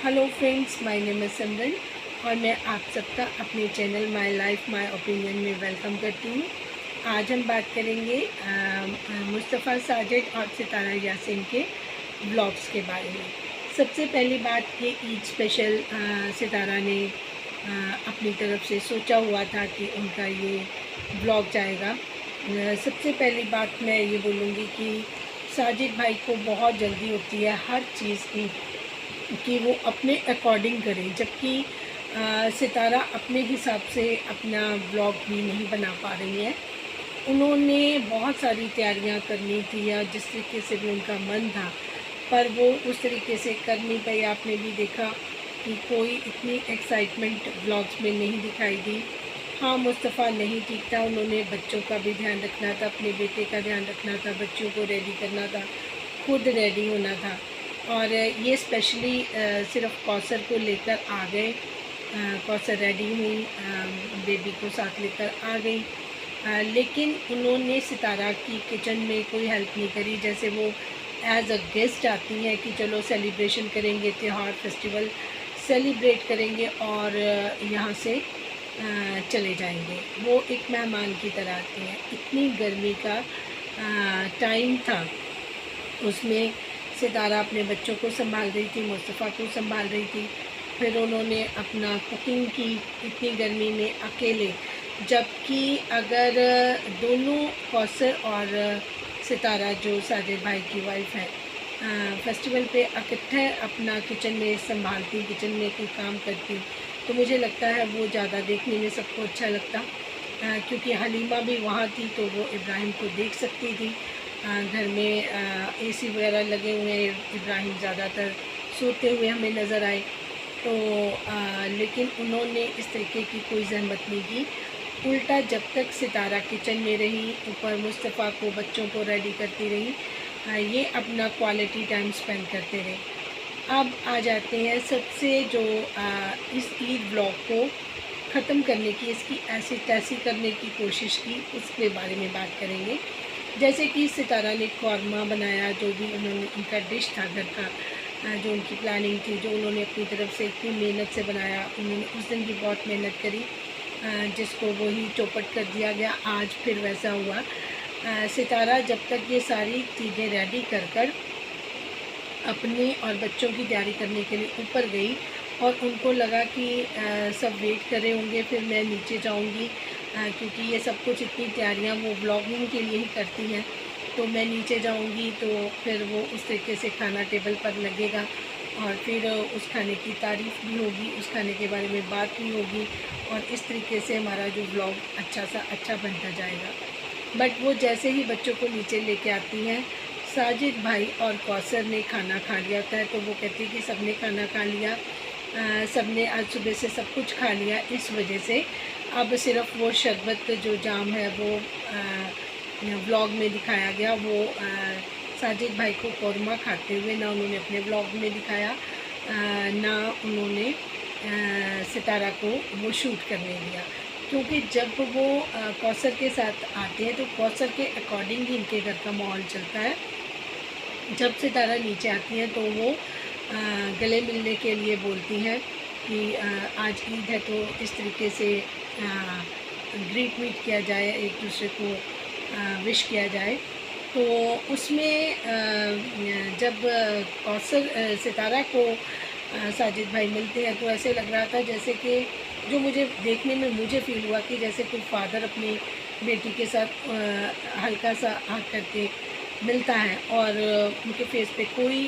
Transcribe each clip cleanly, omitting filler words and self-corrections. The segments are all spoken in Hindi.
Hello friends, my name is Simran और मैं आप सबका अपने channel my life my opinion में वेलकम करती हूँ। आज हम बात करेंगे मुस्तफ़ा साजिद और सितारा यासीन के ब्लॉग्स के बारे में। सबसे पहली बात, ये ईद स्पेशल सितारा ने अपनी तरफ से सोचा हुआ था कि उनका ये ब्लॉग जाएगा। सबसे पहली बात मैं ये बोलूँगी कि साजिद भाई को बहुत जल्दी होती है हर चीज़ की कि वो अपने अकॉर्डिंग करें, जबकि सितारा अपने हिसाब से अपना ब्लॉग भी नहीं बना पा रही है। उन्होंने बहुत सारी तैयारियां करनी थी या जिस तरीके से भी उनका मन था, पर वो उस तरीके से कर नहीं पाई। आपने भी देखा कि कोई इतनी एक्साइटमेंट ब्लॉग्स में नहीं दिखाई दी। हाँ, मुस्तफ़ा नहीं ठीक था, उन्होंने बच्चों का भी ध्यान रखना था, अपने बेटे का ध्यान रखना था, बच्चों को रेडी करना था, खुद रेडी होना था। और ये स्पेशली सिर्फ कौसर को लेकर आ गए। कौसर रेडी हुई, बेबी को साथ लेकर आ गई, लेकिन उन्होंने सितारा की किचन में कोई हेल्प नहीं करी। जैसे वो एज अ गेस्ट आती हैं कि चलो सेलिब्रेशन करेंगे, त्यौहार फेस्टिवल सेलिब्रेट करेंगे और यहाँ से चले जाएंगे। वो एक मेहमान की तरह आती हैं। इतनी गर्मी का टाइम था, उसमें सितारा अपने बच्चों को संभाल रही थी, मुस्तफ़ा को संभाल रही थी। फिर उन्होंने अपना कुकिंग की इतनी गर्मी में अकेले, जबकि अगर दोनों कौसर और सितारा जो साजिद भाई की वाइफ है फेस्टिवल पे इकट्ठे अपना किचन में संभालती, किचन में कोई काम करती, तो मुझे लगता है वो ज़्यादा देखने में सबको अच्छा लगता। क्योंकि हलीमा भी वहाँ थी तो वो इब्राहिम को देख सकती थी। घर में एसी वगैरह लगे हुए हैं, इब्राहिम ज़्यादातर सोते हुए हमें नज़र आए। तो लेकिन उन्होंने इस तरीके की कोई ज़हमत नहीं की। उल्टा जब तक सितारा किचन में रही, ऊपर मुस्तफ़ा को बच्चों को रेडी करती रही, ये अपना क्वालिटी टाइम स्पेंड करते रहे। अब आ जाते हैं सबसे जो इस ईद ब्लॉग को ख़त्म करने की, इसकी ऐसी तैसी करने की कोशिश की, उसके बारे में बात करेंगे। जैसे कि सितारा ने कौरमा बनाया, जो भी उन्होंने उनका डिश था घर का, जो उनकी प्लानिंग थी, जो उन्होंने अपनी तरफ से इतनी मेहनत से बनाया, उन्होंने उस दिन भी बहुत मेहनत करी, जिसको वही चौपट कर दिया गया। आज फिर वैसा हुआ। सितारा जब तक ये सारी चीज़ें रेडी कर कर अपने और बच्चों की तैयारी करने के लिए ऊपर गई और उनको लगा कि सब वेट कर रहे होंगे, फिर मैं नीचे जाऊंगी, क्योंकि ये सब कुछ इतनी तैयारियां वो ब्लॉगिंग के लिए ही करती हैं, तो मैं नीचे जाऊंगी तो फिर वो उस तरीके से खाना टेबल पर लगेगा और फिर उस खाने की तारीफ़ भी होगी, उस खाने के बारे में बात भी होगी और इस तरीके से हमारा जो ब्लॉग अच्छा बनता जाएगा। बट वो जैसे ही बच्चों को नीचे लेके आती हैं, साजिद भाई और कौसर ने खाना खा लिया होता है, तो वो कहती है कि सबने खाना खा लिया, सबने आज सुबह से सब कुछ खा लिया, इस वजह से अब सिर्फ वो शरबत जो जाम है वो व्लॉग में दिखाया गया। वो साजिद भाई को कौरमा खाते हुए ना उन्होंने अपने व्लॉग में दिखाया, ना उन्होंने सितारा को वो शूट करने दिया। क्योंकि जब वो कौसर के साथ आते हैं तो कौसर के अकॉर्डिंग ही इनके घर का माहौल चलता है। जब सितारा नीचे आती हैं तो वो गले मिलने के लिए बोलती हैं कि आज ईद है तो इस तरीके से ग्रीट मीट किया जाए, एक दूसरे को विश किया जाए। तो उसमें जब कौसर सितारा को साजिद भाई मिलते हैं तो ऐसे लग रहा था जैसे कि, जो मुझे देखने में मुझे फ़ील हुआ कि जैसे कोई फादर अपनी बेटी के साथ हल्का सा हाथ करके मिलता है और उनके फेस पे कोई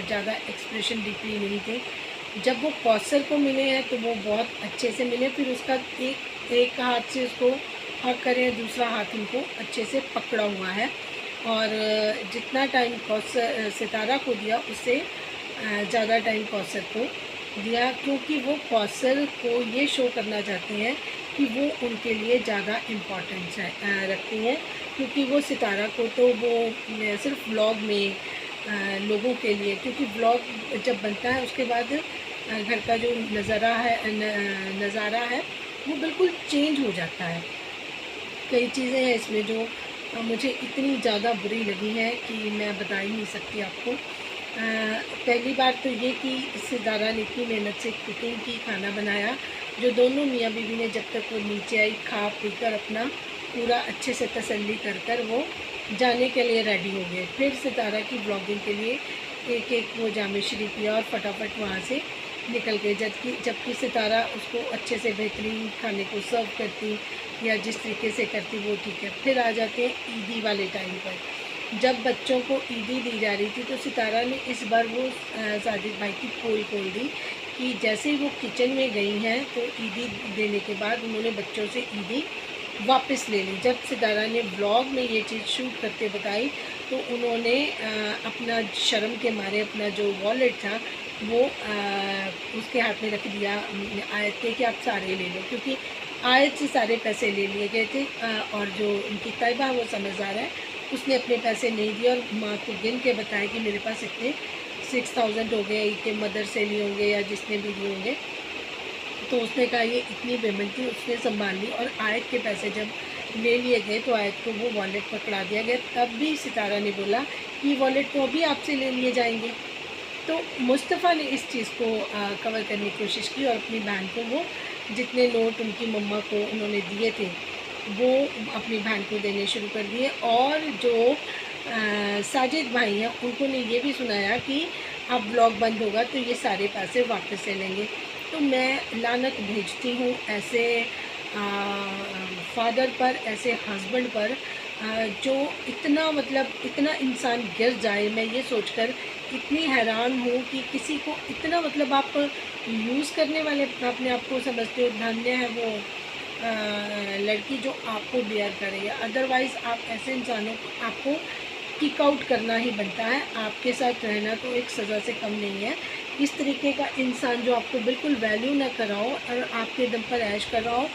ज़्यादा एक्सप्रेशन डीपली नहीं थे। जब वो कौसर को मिले हैं तो वो बहुत अच्छे से मिले, फिर उसका एक हाथ से उसको हक करें, दूसरा हाथ उनको अच्छे से पकड़ा हुआ है और जितना टाइम कौसर सितारा को दिया उससे ज़्यादा टाइम कौसर को दिया, क्योंकि वो कौसर को ये शो करना चाहते हैं कि वो उनके लिए ज़्यादा इम्पोर्टेंस रखती हैं। क्योंकि वो सितारा को तो वो सिर्फ व्लॉग में लोगों के लिए, क्योंकि व्लॉग जब बनता है उसके बाद घर का जो नज़ारा है वो बिल्कुल चेंज हो जाता है। कई चीज़ें हैं इसमें जो मुझे इतनी ज़्यादा बुरी लगी हैं कि मैं बता ही नहीं सकती आपको। पहली बात तो ये कि सितारा ने इतनी मेहनत से कुकिंग की, खाना बनाया, जो दोनों मियाँ बीवी ने जब तक वो नीचे आई खा पी कर अपना पूरा अच्छे से तसल्ली कर कर वो जाने के लिए रेडी हो गए। फिर सितारा की ब्लॉगिंग के लिए एक एक वो जामे शरीफ किया और फटाफट वहाँ से निकल गए। जबकि सितारा उसको अच्छे से बेहतरीन खाने को सर्व करती या जिस तरीके से करती वो ठीक है। फिर आ जाते हैं ईदी वाले टाइम पर, जब बच्चों को ईदी दी जा रही थी तो सितारा ने इस बार वो साजिद भाई की पोल खोल दी कि जैसे ही वो किचन में गई हैं तो ईदी देने के बाद उन्होंने बच्चों से ईदी वापस ले ली। जब सितारा ने ब्लॉग में ये चीज़ शूट करते बताई तो उन्होंने अपना शर्म के मारे अपना जो वॉलेट था वो उसके हाथ में रख दिया आयत के कि आप सारे ले लो, क्योंकि आयत से सारे पैसे ले लिए गए थे। और जो उनकी तैयबा वो समझदार है, उसने अपने पैसे नहीं दिए और माँ को गिन के बताया कि मेरे पास इतने 6000 हो गए के मदर से लिए होंगे या जिसने भी लिए होंगे। तो उसने कहा ये इतनी पेमेंट थी, उसने संभाल ली। और आयत के पैसे जब ले लिए गए तो आयत को वो वॉलेट पकड़ा दिया गया। तब भी सितारा ने बोला कि वॉलेट तो अभी आपसे ले लिए जाएंगे। तो मुस्तफ़ा ने इस चीज़ को कवर करने की कोशिश की और अपनी बहन को वो जितने नोट उनकी मम्मा को उन्होंने दिए थे वो अपनी बहन को देने शुरू कर दिए। और जो साजिद भाई हैं उनको ने ये भी सुनाया कि अब ब्लॉग बंद होगा तो ये सारे पैसे वापस ले लेंगे। तो मैं लानत भेजती हूँ ऐसे फादर पर, ऐसे हस्बैंड पर जो इतना मतलब इतना इंसान गिर जाए। मैं ये सोचकर इतनी हैरान हूँ कि किसी को इतना मतलब आप यूज़ करने वाले अपने आप को समझते हो। धन्य है वो लड़की जो आपको बेयर करे, या अदरवाइज़ आप ऐसे इंसानों को आपको किक आउट करना ही बनता है। आपके साथ रहना तो एक सज़ा से कम नहीं है। इस तरीके का इंसान जो आपको बिल्कुल वैल्यू ना कर रहा हो और आपके दम पर ऐश कर रहा हो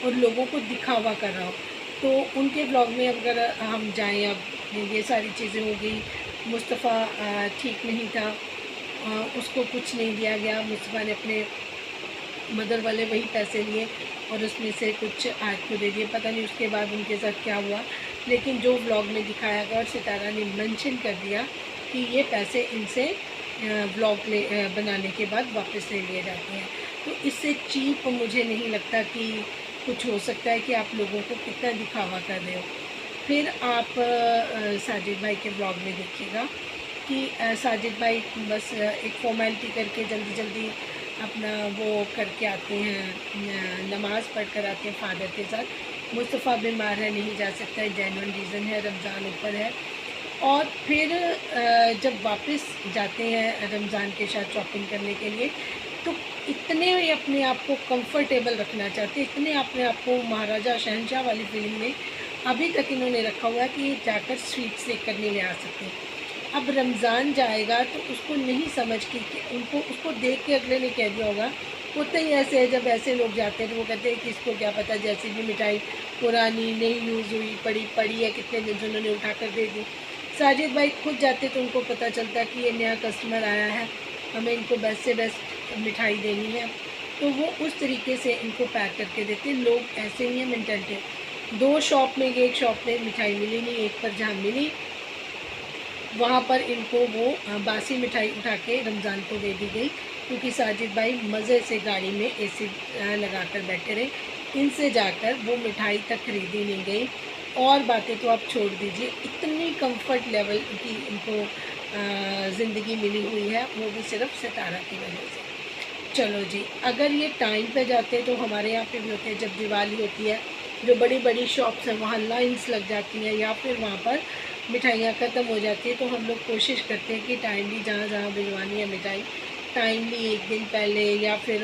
और लोगों को दिखावा कर रहा हो, तो उनके ब्लॉग में अगर हम जाएं, अब ये सारी चीज़ें हो गई। मुस्तफ़ा ठीक नहीं था, उसको कुछ नहीं दिया गया। मुस्तफ़ा ने अपने मदर वाले वही पैसे लिए और उसमें से कुछ आयत को दे दिए। पता नहीं उसके बाद उनके साथ क्या हुआ, लेकिन जो व्लॉग में दिखाया गया और सितारा ने मेंशन कर दिया कि ये पैसे इनसे व्लॉग बनाने के बाद वापस ले लिए जाते हैं। तो इससे चीप मुझे नहीं लगता कि कुछ हो सकता है कि आप लोगों को कितना दिखावा कर रहे हो। फिर आप साजिद भाई के व्लॉग में देखिएगा कि साजिद भाई बस एक फॉर्मेलिटी करके जल्दी जल्दी अपना वो करके आते हैं, नमाज़ पढ़ कर आते हैं फादर के साथ। मुस्तफ़ा बीमार है, नहीं जा सकता है, जेन्युइन रीज़न है, रमज़ान ऊपर है। और फिर जब वापस जाते हैं रमज़ान के साथ शॉपिंग करने के लिए, तो इतने अपने आप को कंफर्टेबल रखना चाहते, इतने अपने आप को महाराजा शहनशाह वाली फीलिंग में अभी तक इन्होंने रखा हुआ है कि जाकर स्वीट्स लेकर नहीं ले आ सकते। अब रमज़ान जाएगा तो उसको नहीं समझ कि उनको उसको देख के अगले ने कह दिया होगा। होता ही ऐसे है, जब ऐसे लोग जाते हैं तो वो कहते हैं कि इसको क्या पता, जैसी भी मिठाई पुरानी नहीं यूज़ हुई पड़ी है, कितने दिन से उन्होंने उठा कर दे दी। साजिद भाई खुद जाते तो उनको पता चलता कि ये नया कस्टमर आया है, हमें इनको बेस्ट से बेस्ट मिठाई देनी है, तो वो उस तरीके से इनको पैक करके देते। लोग ऐसे ही हैं मेंटलिटी। 2 शॉप में गए, एक शॉप में मिठाई मिली नहीं, एक पर जहाँ मिली वहाँ पर इनको वो बासी मिठाई उठा के रमज़ान को दे दी गई, क्योंकि साजिद भाई मज़े से गाड़ी में एसी लगा कर बैठे रहे। इनसे जाकर वो मिठाई तक खरीदी नहीं गई। और बातें तो आप छोड़ दीजिए, इतनी कंफर्ट लेवल की इनको ज़िंदगी मिली हुई है, वो भी सिर्फ सितारा की वजह से। चलो जी, अगर ये टाइम पे जाते तो हमारे यहाँ पे भी होते हैं, जब दिवाली होती है जो बड़ी बड़ी शॉप्स हैं वहाँ लाइंस लग जाती हैं या फिर वहाँ पर मिठाइयाँ ख़त्म हो जाती है, तो हम लोग कोशिश करते हैं कि टाइमली जहाँ जहाँ भिजवानी है मिठाई टाइमली एक दिन पहले या फिर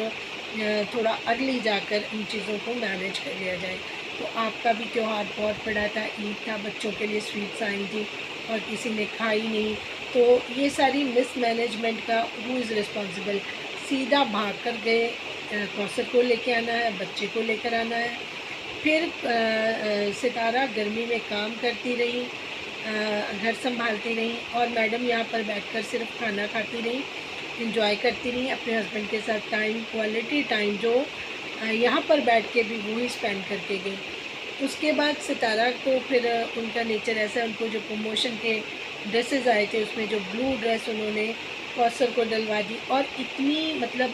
थोड़ा अर्ली जाकर इन चीज़ों को मैनेज कर लिया जाए। तो आपका भी त्यौहार बहुत बड़ा था, ईद था, बच्चों के लिए स्वीट्स आई थी और किसी ने खाई नहीं, तो ये सारी मिस मैनेजमेंट का हु इज़ रिस्पॉन्सिबल। सीधा भाग कर गए, कौसर को लेके आना है, बच्चे को लेकर आना है। फिर सितारा गर्मी में काम करती रही, घर संभालती रही और मैडम यहाँ पर बैठकर सिर्फ खाना खाती रही, इंजॉय करती रही अपने हस्बैंड के साथ टाइम, क्वालिटी टाइम जो यहाँ पर बैठ के भी वो ही स्पेंड करके गई। उसके बाद सितारा को फिर उनका नेचर ऐसा, उनको जो प्रमोशन के ड्रेसेस आए थे उसमें जो ब्लू ड्रेस उन्होंने कौसर को डलवा दी, और इतनी मतलब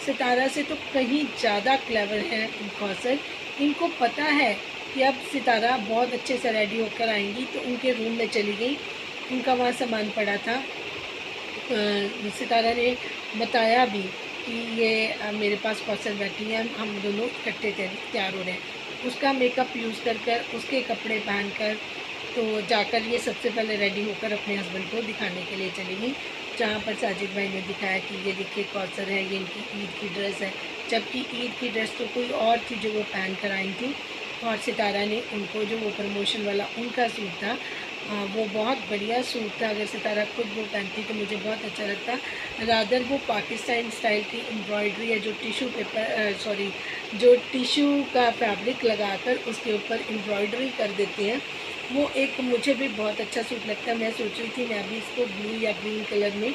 सितारा से तो कहीं ज़्यादा क्लेवर है कौसर। इनको पता है कि अब सितारा बहुत अच्छे से रेडी होकर आएंगी, तो उनके रूम में चली गई। उनका वहाँ सामान पड़ा था। सितारा ने बताया भी कि ये मेरे पास कौसर बैठी है, हम दोनों इकट्ठे तैयार हो रहे हैं। उसका मेकअप यूज़ कर कर, उसके कपड़े पहन कर, तो जाकर ये सबसे पहले रेडी होकर अपने हस्बैंड को दिखाने के लिए चली गई, जहाँ पर साजिद भाई ने दिखाया कि ये देखिए कौसर है, ये इनकी ईद की ड्रेस है। जबकि ईद की ड्रेस तो कोई और थी जो वो पहन कर आई थी, और सितारा ने उनको जो वो प्रमोशन वाला उनका सूट था, वो बहुत बढ़िया सूट था। अगर सितारा खुद वो पहनती तो मुझे बहुत अच्छा लगता। रादर वो पाकिस्तान स्टाइल की एम्ब्रॉयडरी है, जो टिशू पेपर जो टिशू का फैब्रिक लगाकर उसके ऊपर एम्ब्रॉयडरी कर देते हैं, वो एक मुझे भी बहुत अच्छा सूट लगता है। मैं सोच रही थी मैं भी इसको ब्लू या ग्रीन कलर में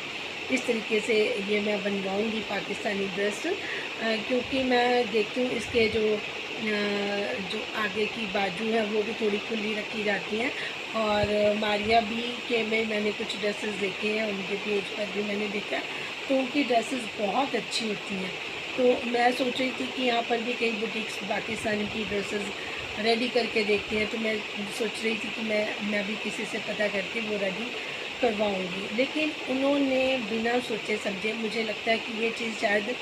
इस तरीके से ये मैं बनवाऊँगी पाकिस्तानी ड्रेस, क्योंकि मैं देखती हूँ इसके जो आगे की बाजू है वो भी थोड़ी खुली रखी जाती हैं। और मारिया भी के में मैंने कुछ ड्रेसेस देखे हैं, उनके पेज पर भी मैंने देखा, तो उनकी ड्रेसेस बहुत अच्छी होती हैं। तो मैं सोच रही थी कि यहाँ पर भी कई बुटीक्स पाकिस्तानी की ड्रेसेस रेडी करके देखती हैं, तो मैं सोच रही थी कि मैं भी किसी से पता करके वो रेडी करवाऊँगी। लेकिन उन्होंने बिना सोचे समझे, मुझे लगता है कि ये चीज़ शायद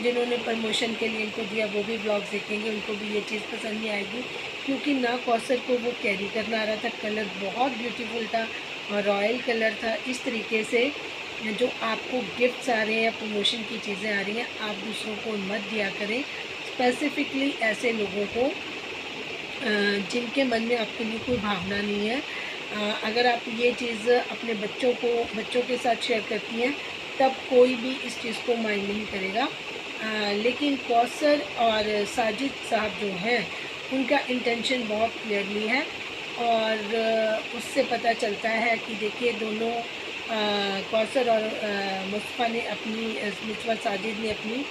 जिन्होंने प्रमोशन के लिए इनको दिया वो भी ब्लॉग्स देखेंगे, उनको भी ये चीज़ पसंद नहीं आएगी, क्योंकि ना कौसर को वो कैरी करना आ रहा था। कलर बहुत ब्यूटीफुल था और रॉयल कलर था। इस तरीके से जो आपको गिफ्ट्स आ रहे हैं, प्रमोशन की चीज़ें आ रही हैं, आप दूसरों को मत दिया करें। स्पेसिफ़िकली ऐसे लोगों को जिनके मन में आपके लिए कोई भावना नहीं है। अगर आप ये चीज़ अपने बच्चों के साथ शेयर करती हैं, तब कोई भी इस चीज़ को माइंड नहीं करेगा। लेकिन कौसर और साजिद साहब जो हैं, उनका इंटेंशन बहुत क्लियरली है, और उससे पता चलता है कि देखिए दोनों कौसर और मुस्तफ़ा साजिद ने अपनी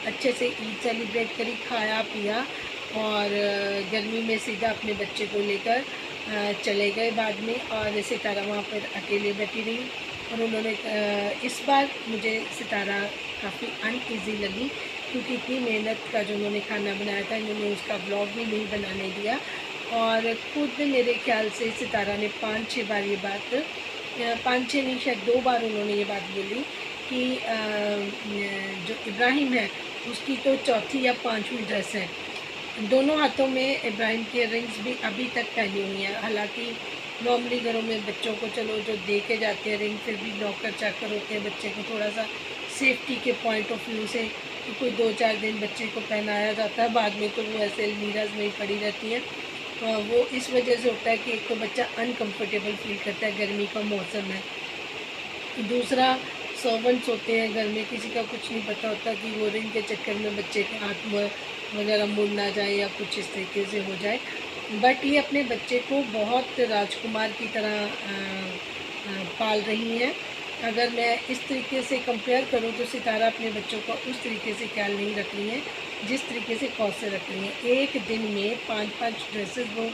अच्छे से ईद सेलिब्रेट करी, खाया पिया, और गर्मी में सीधा अपने बच्चे को लेकर चले गए बाद में। और सितारा वहाँ पर अकेले बैठी रही, और उन्होंने इस बार मुझे सितारा काफ़ी अनईज़ी लगी, क्योंकि इतनी मेहनत का जो उन्होंने खाना बनाया था, इन्होंने उसका ब्लॉग भी नहीं बनाने दिया। और खुद मेरे ख्याल से सितारा ने 5-6 बार ये बात, 5-6 नहीं शायद 2 बार उन्होंने ये बात बोली कि जो इब्राहिम है उसकी तो चौथी या 5वीं ड्रेस है। दोनों हाथों में इब्राहिम के रिंग्स भी अभी तक पहनी हुई हैं। हालांकि नॉर्मली घरों में बच्चों को चलो जो दे के जाते हैं रिंग, फिर भी नौकर चाकर होते हैं, बच्चे को थोड़ा सा सेफ्टी के पॉइंट ऑफ व्यू से तो कोई 2-4 दिन बच्चे को पहनाया जाता है, बाद में तो वो ऐसे अलमीराज में ही पड़ी रहती हैं। वो इस वजह से होता है कि एक तो बच्चा अनकम्फर्टेबल फील करता है, गर्मी का मौसम है, दूसरा सर्वेंट्स होते हैं घर में, किसी का कुछ नहीं पता होता कि वो रिंग के चक्कर में बच्चे के हाथ में वगैरह मुड़ ना जाए या कुछ इस तरीके से हो जाए। बट ये अपने बच्चे को बहुत राजकुमार की तरह पाल रही हैं। अगर मैं इस तरीके से कंपेयर करूँ तो सितारा अपने बच्चों का उस तरीके से ख्याल नहीं रख रही हैं जिस तरीके से कौसर रख रही हैं। एक दिन में 5-5 ड्रेसेस वो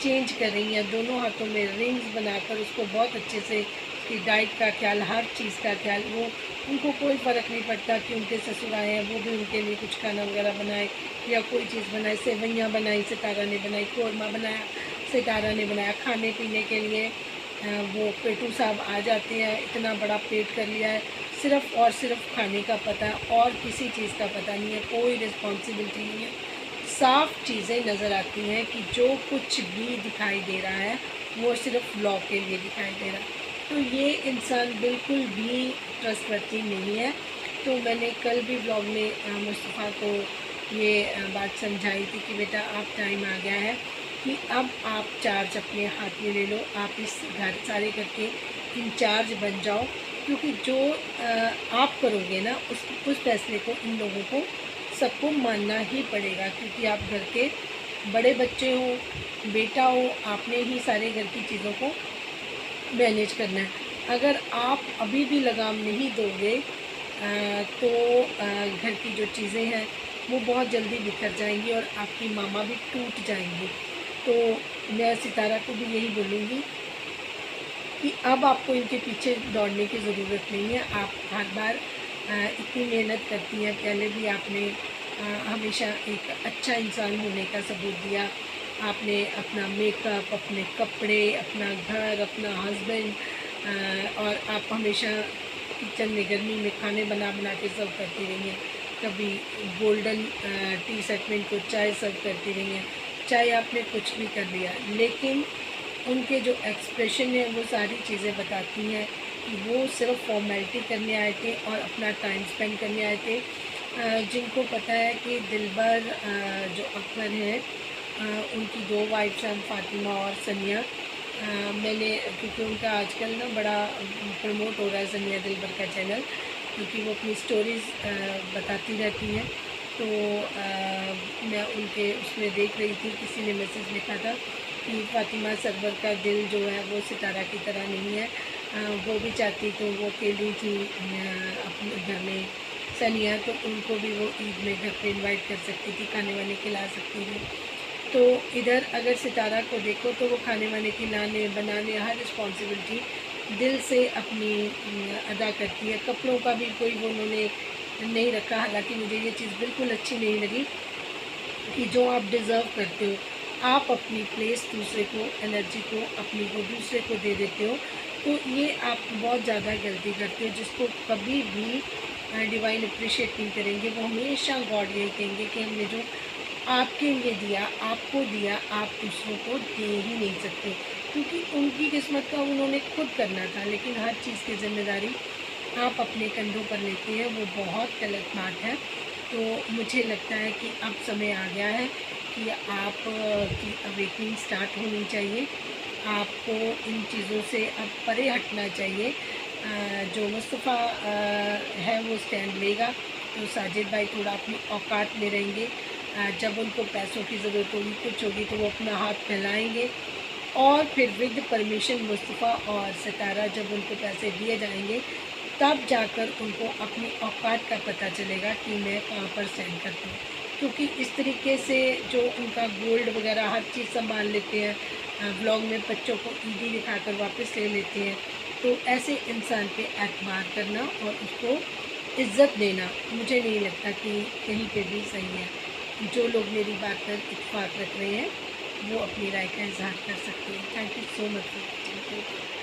चेंज कर रही हैं, दोनों हाथों में रिंग्स बनाकर उसको बहुत अच्छे से उसकी डाइट का ख्याल, हर चीज़ का ख्याल, वो उनको कोई फ़र्क नहीं पड़ता कि उनके ससुर आए हैं, वो भी उनके लिए कुछ खाना वगैरह बनाए या कोई चीज़ बनाए। सेवइयाँ बनाई सितारा ने, बनाई कौरमा बनाया सितारा ने बनाया। खाने पीने के लिए वो पेटू साहब आ जाते हैं, इतना बड़ा पेट कर लिया है, सिर्फ़ और सिर्फ खाने का पता है और किसी चीज़ का पता नहीं है, कोई रिस्पॉन्सिबिलिटी नहीं है। साफ़ चीज़ें नज़र आती हैं कि जो कुछ भी दिखाई दे रहा है वो सिर्फ व्लॉग के लिए दिखाई दे रहा है, तो ये इंसान बिल्कुल भी ट्रस्टवर्दी नहीं है। तो मैंने कल भी व्लॉग में मुस्तफ़ा को ये बात समझाई थी कि बेटा अब टाइम आ गया है कि अब आप चार्ज अपने हाथ में ले लो, आप इस सारे घर के इंचार्ज बन जाओ, क्योंकि जो आप करोगे ना उस फैसले को इन लोगों को सबको मानना ही पड़ेगा, क्योंकि आप घर के बड़े बच्चे हो, बेटा हो, आपने ही सारे घर की चीज़ों को मैनेज करना है। अगर आप अभी भी लगाम नहीं दोगे तो घर की जो चीज़ें हैं वो बहुत जल्दी बिखर जाएंगी और आपकी मामा भी टूट जाएंगी। तो मैं सितारा को भी यही बोलूँगी कि अब आपको इनके पीछे दौड़ने की ज़रूरत नहीं है। आप हर बार इतनी मेहनत करती हैं, पहले भी आपने हमेशा एक अच्छा इंसान होने का सबूत दिया। आपने अपना मेकअप, अपने कपड़े, अपना घर, अपना हस्बैंड, और आप हमेशा किचन में गर्मी में खाने बना बना के सर्व करती रही हैं। कभी गोल्डन टी सेट में इनको चाय सर्व करती रही हैं। चाहे आपने कुछ भी कर लिया, लेकिन उनके जो एक्सप्रेशन है वो सारी चीज़ें बताती हैं कि वो सिर्फ फॉर्मेलिटी करने आए थे और अपना टाइम स्पेंड करने आए थे। जिनको पता है कि दिलबर जो अकबर हैं, उनकी 2 वाइफ्स हैं, फ़ातिमा और सनिया। मैंने, क्योंकि उनका आजकल ना बड़ा प्रमोट हो रहा है सनिया दिलबर का चैनल, क्योंकि वो अपनी स्टोरीज़ बताती रहती हैं। तो मैं उनके उसमें देख रही थी, किसी ने मैसेज लिखा था कि फ़ातिमा सरवर का दिल जो है वो सितारा की तरह नहीं है। वो भी चाहती तो वो अकेली थी अपने घर में सनिया, तो उनको भी वो ईद में घर पे इनवाइट कर सकती थी, खाने वाने खिला सकती थी। तो इधर अगर सितारा को देखो तो वो खाने वाने खिलाने बनाने हर रिस्पॉन्सिबिलिटी दिल से अपनी अदा करती है। कपड़ों का भी कोई वो उन्होंने नहीं रखा, हालांकि मुझे ये चीज़ बिल्कुल अच्छी नहीं लगी कि जो आप डिज़र्व करते हो, आप अपनी प्लेस दूसरे को, एनर्जी को अपनी को दूसरे को दे देते हो। तो ये आप बहुत ज़्यादा गलती करते हो, जिसको कभी भी डिवाइन अप्रिशिएट नहीं करेंगे। वो हमेशा गॉड यही कहेंगे कि हमने जो आपके लिए दिया, आपको दिया, आप दूसरों को दे ही नहीं सकते, क्योंकि उनकी किस्मत का उन्होंने खुद करना था। लेकिन हर चीज़ की ज़िम्मेदारी आप अपने कंधों पर लेते हैं, वो बहुत गलत बात है। तो मुझे लगता है कि अब समय आ गया है कि आप की अवेकनिंग स्टार्ट होनी चाहिए। आपको इन चीज़ों से अब परे हटना चाहिए। जो मुस्तफ़ा है वो स्टैंड लेगा, तो साजिद भाई थोड़ा अपनी औकात में रहेंगे। जब उनको पैसों की ज़रूरत होगी, कुछ होगी, तो वो अपना हाथ फैलाएँगे, और फिर विद परमिशन मुस्तफ़ा और सितारा जब उनको पैसे दिए जाएंगे, तब जाकर उनको अपनी औकात का पता चलेगा कि मैं कहाँ पर स्टैंड करती हूँ। क्योंकि इस तरीके से जो उनका गोल्ड वगैरह हर चीज़ संभाल लेते हैं, व्लॉग में बच्चों को ईदी दिखाकर वापस ले लेते हैं, तो ऐसे इंसान पे एतबार करना और उसको इज़्ज़त देना मुझे नहीं लगता कि कहीं पे भी सही है। जो लोग मेरी बात पर इत्तेफाक रख रहे हैं, वो अपनी राय का इज़हार कर सकते हैं। Thank you so much for watching.